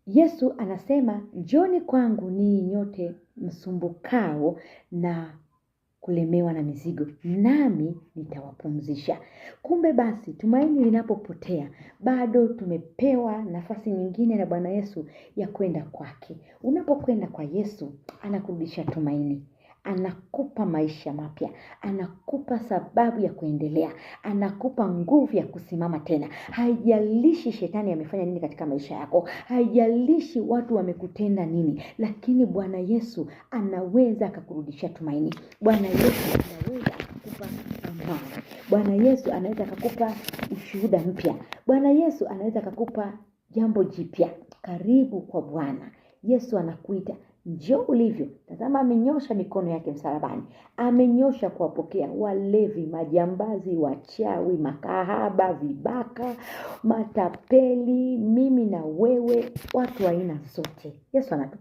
Yesu anasema, njoni kwangu ninyi nyote msumbukao na kulemewa na mizigo, nami nitawapumzisha. Kumbe basi, tumaini linapopotea, bado tumepewa nafasi nyingine na Bwana Yesu ya kwenda kwake. Unapokwenda kwa Yesu, anakurudisha tumaini. Anakupa maisha mapya, anakupa sababu ya kuendelea, anakupa nguvu ya kusimama tena. Haijalishi shetani amefanya nini katika maisha yako, haijalishi watu wamekutenda nini, lakini Bwana Yesu anaweza akakurudisha tumaini. Bwana Yesu anaweza akakupa amani. Bwana Yesu anaweza akakupa ushuhuda mpya. Bwana Yesu anaweza akakupa jambo jipya. Karibu kwa Bwana. Yesu anakuita, njoo ulivyo. Tazama, amenyosha mikono yake msalabani. Amenyosha kuwapokea walevi, majambazi, wachawi, makahaba, vibaka, matapeli, mimi na wewe, watu wa aina zote. Yesu anatupenda.